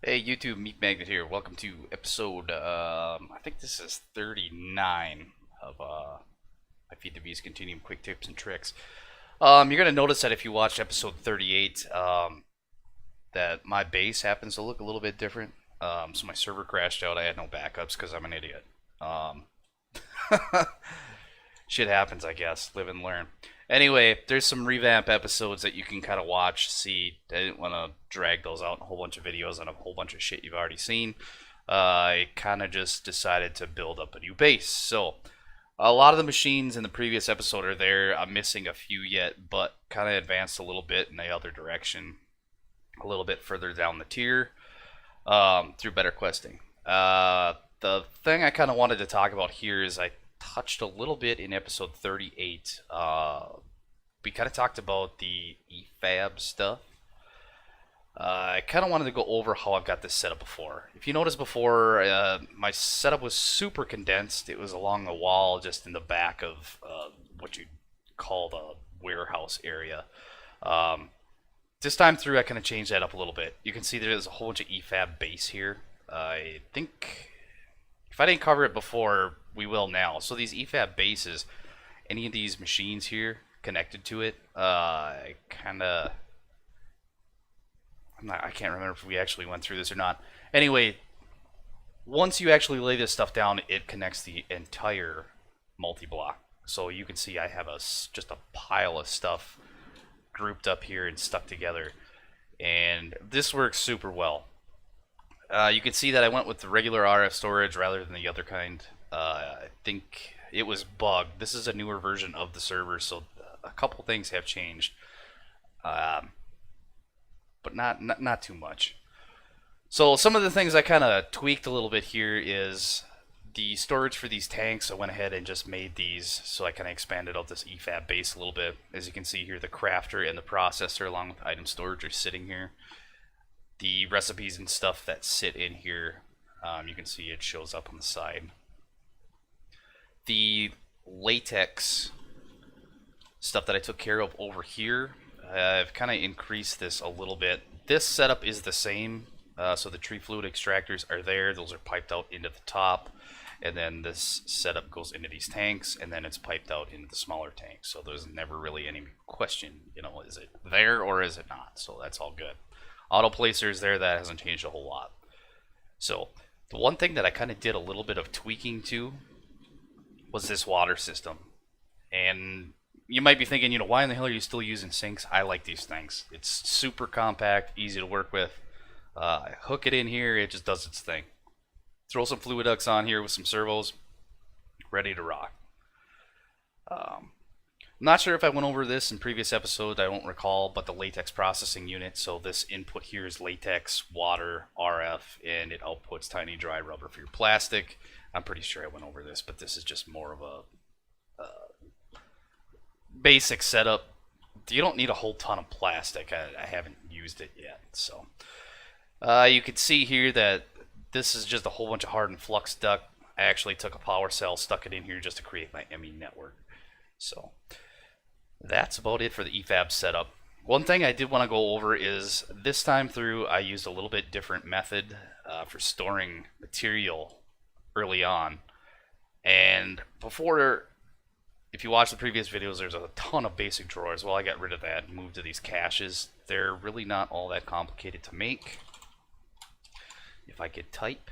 Hey YouTube, Meat Magnet here. Welcome to episode, I think this is 39 of FTB Continuum Quick Tips and Tricks. You're going to notice that if you watched episode 38, that my base happens to look a little bit different. So my server crashed out. I had no backups because I'm an idiot. Um, Shit happens, I guess. Live and learn. Anyway, there's some revamp episodes that you can kind of watch, see. I didn't want to drag those out in a whole bunch of videos on a whole bunch of shit you've already seen. I kind of just decided to build up a new base. So, a lot of the machines in the previous episode are there. I'm missing a few yet, but kind of advanced a little bit in the other direction. A little bit further down the tier through better questing. The thing I kind of wanted to talk about here is I touched a little bit in episode 38. We kind of talked about the EFAB stuff. I kind of wanted to go over how I've got this set up before. If you notice before, my setup was super condensed. It was along the wall, just in the back of what you'd call the warehouse area. This time through, I kind of changed that up a little bit. You can see there's a whole bunch of EFAB base here. I think if I didn't cover it before, we will now. So these EFAB bases, any of these machines here connected to it, I can't remember if we actually went through this or not. Anyway, once you actually lay this stuff down, it connects the entire multi-block. So you can see I have just a pile of stuff grouped up here and stuck together, and this works super well. You can see that I went with the regular RF storage rather than the other kind. I think it was bugged. This is a newer version of the server, so a couple things have changed, but not too much. So some of the things I kind of tweaked a little bit here is the storage for these tanks. I went ahead and just made these, so I kind of expanded out this EFAB base a little bit. As you can see here, the crafter and the processor along with item storage are sitting here. The recipes and stuff that sit in here, you can see it shows up on the side. The latex stuff that I took care of over here, I've kind of increased this a little bit. This setup is the same, so the tree fluid extractors are there. Those are piped out into the top, and then this setup goes into these tanks, and then it's piped out into the smaller tanks. So there's never really any question, is it there or is it not? So that's all good. Auto placer is there. That hasn't changed a whole lot. So the one thing that I kind of did a little bit of tweaking to was this water system. And you might be thinking, why in the hell are you still using sinks? I like these things. It's super compact, easy to work with. I hook it in here, it just does its thing. Throw some fluid ducts on here with some servos, ready to rock. I'm not sure if I went over this in previous episodes, I don't recall, but the latex processing unit, so this input here is latex, water, RF, and it outputs tiny dry rubber for your plastic. I'm pretty sure I went over this, but this is just more of a basic setup. You don't need a whole ton of plastic. I haven't used it yet. So you can see here that this is just a whole bunch of hardened flux duct. I actually took a power cell, stuck it in here just to create my ME network. So that's about it for the EFAB setup. One thing I did want to go over is this time through I used a little bit different method for storing material early on. And before, if you watch the previous videos, there's a ton of basic drawers. Well, I got rid of that and moved to these caches. They're really not all that complicated to make. If I could type,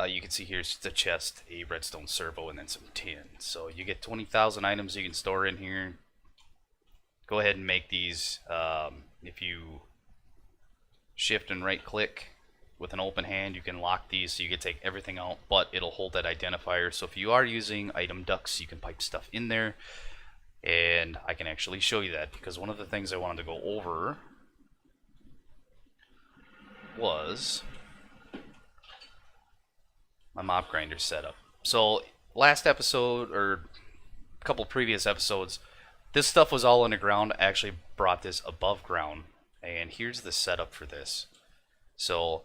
you can see here's the chest, a redstone servo, and then some tin. So you get 20,000 items you can store in here. Go ahead and make these. If you shift and right click with an open hand, you can lock these so you can take everything out, but it'll hold that identifier. So if you are using item ducts, you can pipe stuff in there, and I can actually show you that, because one of the things I wanted to go over was my mop grinder setup. So last episode, or a couple previous episodes, this stuff was all underground. I actually brought this above ground, and here's the setup for this. So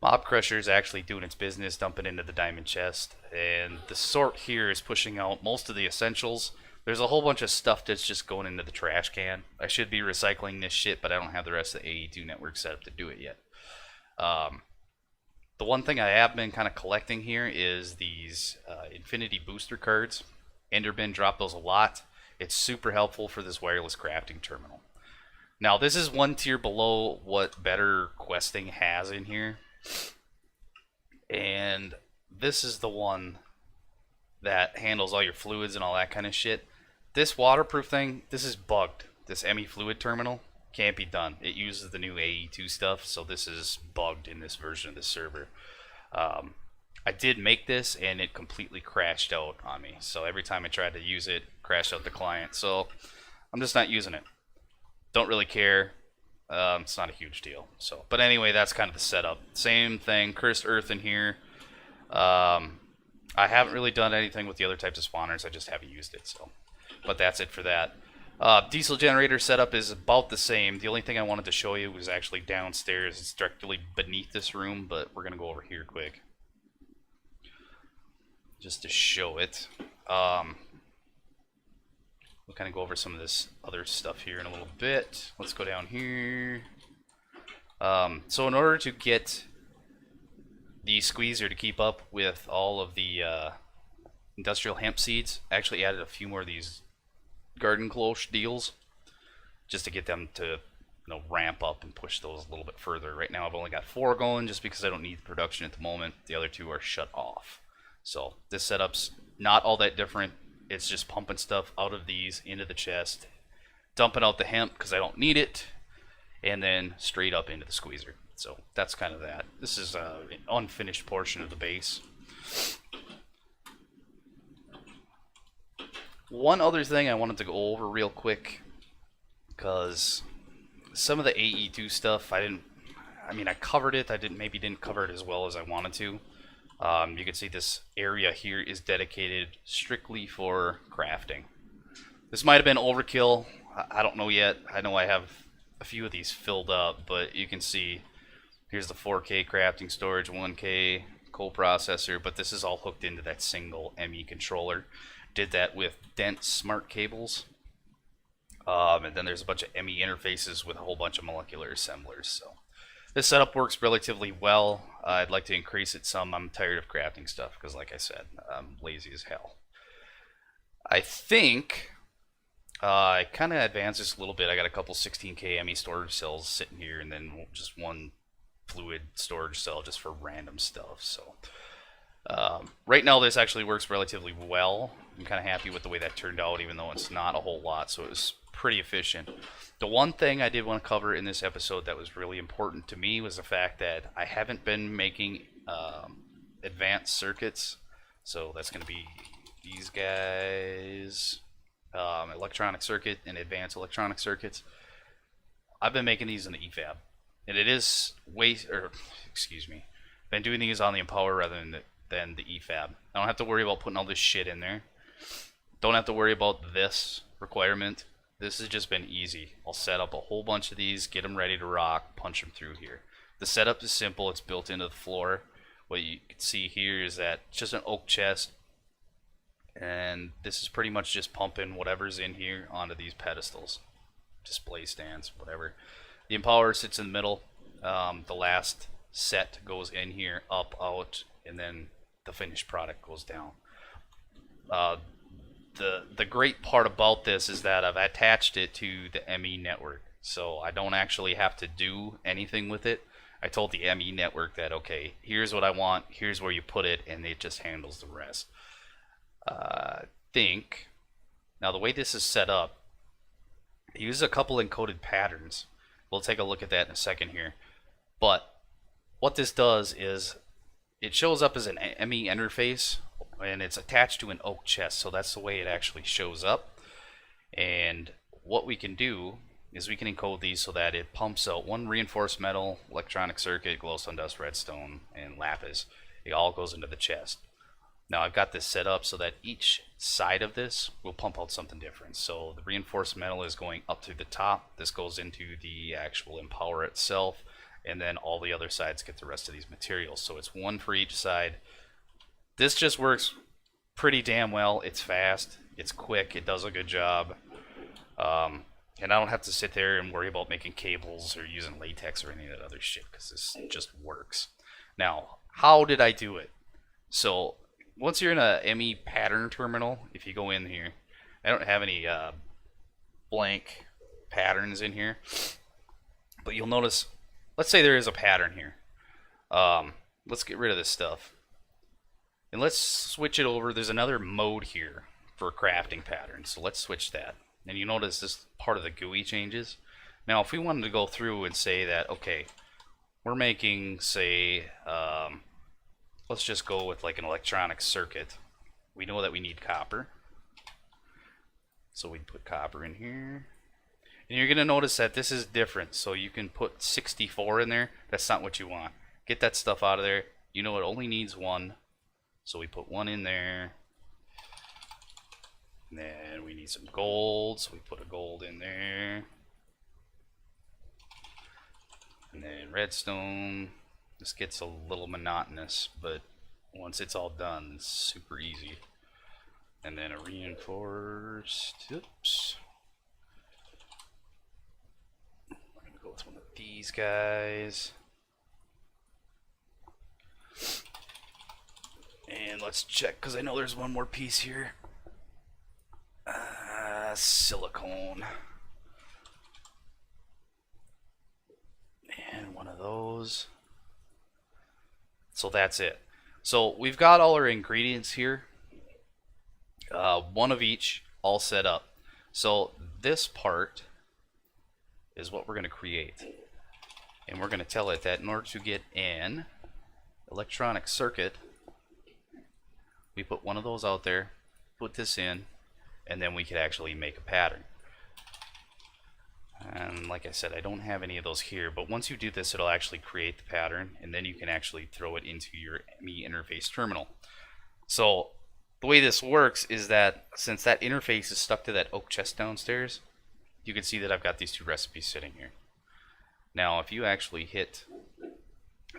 Mob Crusher is actually doing its business, dumping into the diamond chest, and the sort here is pushing out most of the essentials. There's a whole bunch of stuff that's just going into the trash can. I should be recycling this shit, but I don't have the rest of the AE2 network set up to do it yet. Um, the one thing I have been kind of collecting here is these Infinity Booster cards. Enderbin dropped those a lot. It's super helpful for this wireless crafting terminal. Now, this is one tier below what Better Questing has in here. And this is the one that handles all your fluids and all that kind of shit. This waterproof thing, this is bugged. This ME fluid terminal can't be done. It uses the new AE2 stuff, so this is bugged in this version of the server. I did make this, and it completely crashed out on me. So every time I tried to use it, crashed out the client. So I'm just not using it. Don't really care. It's not a huge deal. So, but anyway, that's kind of the setup. Same thing, Cursed Earth in here. I haven't really done anything with the other types of spawners. I just haven't used it. So, but that's it for that. Diesel generator setup is about the same. The only thing I wanted to show you was actually downstairs. It's directly beneath this room, but we're gonna go over here quick just to show it. We'll kind of go over some of this other stuff here in a little bit. Let's go down here. So in order to get the squeezer to keep up with all of the industrial hemp seeds, I actually added a few more of these garden cloche deals just to get them to ramp up and push those a little bit further. Right now I've only got 4 going just because I don't need the production at the moment. The other 2 are shut off. So this setup's not all that different. It's just pumping stuff out of these into the chest, dumping out the hemp because I don't need it, and then straight up into the squeezer. So that's kind of that. This is an unfinished portion of the base. One other thing I wanted to go over real quick, because some of the AE2 stuff I covered it. Maybe didn't cover it as well as I wanted to. You can see this area here is dedicated strictly for crafting. This might have been overkill. I don't know yet. I know I have a few of these filled up, but you can see here's the 4K crafting storage, 1K coprocessor, but this is all hooked into that single ME controller. Did that with dense smart cables. And then there's a bunch of ME interfaces with a whole bunch of molecular assemblers. So this setup works relatively well. I'd like to increase it some. I'm tired of crafting stuff because, like I said, I'm lazy as hell. I think I kind of advanced this a little bit. I got a couple 16K ME storage cells sitting here, and then just one fluid storage cell just for random stuff. So right now this actually works relatively well. I'm kind of happy with the way that turned out, even though it's not a whole lot, so it was pretty efficient. The one thing I did want to cover in this episode that was really important to me was the fact that I haven't been making advanced circuits. So that's going to be these guys, electronic circuit and advanced electronic circuits. I've been making these in the EFAB, and it is been doing these on the Empower rather than the EFAB. I don't have to worry about putting all this shit in there. Don't have to worry about this requirement. This has just been easy. I'll set up a whole bunch of these, get them ready to rock, punch them through here. The setup is simple. It's built into the floor. What you can see here is that it's just an oak chest, and this is pretty much just pumping whatever's in here onto these pedestals, display stands, whatever. The Empower sits in the middle. The last set goes in here, up, out, and then the finished product goes down. The great part about this is that I've attached it to the ME network, so I don't actually have to do anything with it. I told the ME network that, okay, here's what I want, here's where you put it, and it just handles the rest. Now the way this is set up, it uses a couple encoded patterns. We'll take a look at that in a second here. But what this does is it shows up as an ME interface, and it's attached to an oak chest, so that's the way it actually shows up. And what we can do is we can encode these so that it pumps out one reinforced metal, electronic circuit, glowstone dust, redstone, and lapis. It all goes into the chest. Now I've got this set up so that each side of this will pump out something different. So the reinforced metal is going up to the top. This goes into the actual Empower itself, and then all the other sides get the rest of these materials. So it's one for each side. This just works pretty damn well. It's fast, it's quick, it does a good job. And I don't have to sit there and worry about making cables or using latex or any of that other shit, because this just works. Now, how did I do it? So, once you're in a ME pattern terminal, if you go in here, I don't have any blank patterns in here, but you'll notice, let's say there is a pattern here. Let's get rid of this stuff. And let's switch it over. There's another mode here for crafting patterns, so let's switch that. And you notice this part of the GUI changes. Now, if we wanted to go through and say that, okay, we're making, say, let's just go with like an electronic circuit. We know that we need copper, so we'd put copper in here. And you're going to notice that this is different, so you can put 64 in there. That's not what you want. Get that stuff out of there. You know it only needs one, so we put one in there. And then we need some gold, so we put a gold in there. And then redstone. This gets a little monotonous, but once it's all done, it's super easy. And then a reinforced. Oops. We're going to go with one of these guys. And let's check, because I know there's one more piece here. Silicone. And one of those. So that's it. So we've got all our ingredients here. One of each, all set up. So this part is what we're going to create. And we're going to tell it that in order to get an electronic circuit, we put one of those out there, put this in, and then we could actually make a pattern. And like I said, I don't have any of those here, but once you do this, it'll actually create the pattern, and then you can actually throw it into your ME interface terminal. So the way this works is that since that interface is stuck to that oak chest downstairs, you can see that I've got these two recipes sitting here. Now, if you actually hit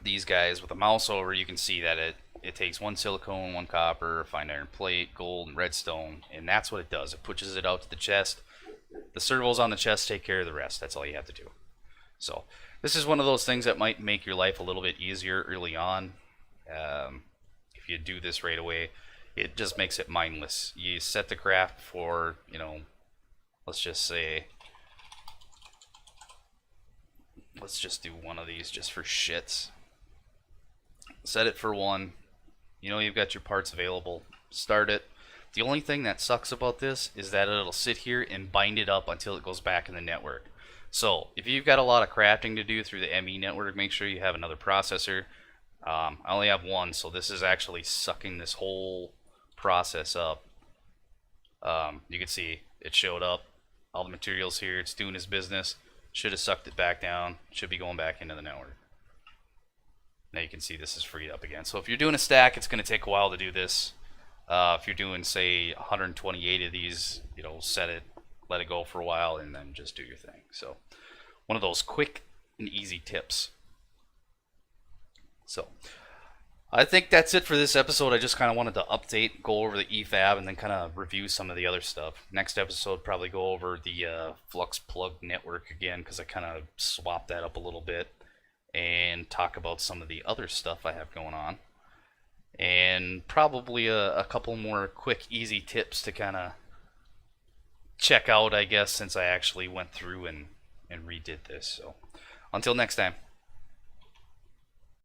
these guys with a mouse over, you can see that it takes one silicone, one copper, fine iron plate, gold, and redstone, and that's what it does. It pushes it out to the chest. The servos on the chest take care of the rest. That's all you have to do. So this is one of those things that might make your life a little bit easier early on. If you do this right away, it just makes it mindless. You set the craft for, you know, let's just say, let's just do one of these just for shits. Set it for one. You know you've got your parts available. Start it. The only thing that sucks about this is that it'll sit here and bind it up until it goes back in the network. So if you've got a lot of crafting to do through the ME network, make sure you have another processor. I only have one, so this is actually sucking this whole process up. You can see it showed up. All the materials here. It's doing its business. Should have sucked it back down. Should be going back into the network. Now you can see this is freed up again. So if you're doing a stack, it's going to take a while to do this. If you're doing, say, 128 of these, you know, set it, let it go for a while, and then just do your thing. So one of those quick and easy tips. So I think that's it for this episode. I just kind of wanted to update, go over the EFAB, and then kind of review some of the other stuff. Next episode, probably go over the Flux Plug network again, because I kind of swapped that up a little bit, and talk about some of the other stuff I have going on. And probably a couple more quick, easy tips to kind of check out, I guess, since I actually went through and redid this. So until next time.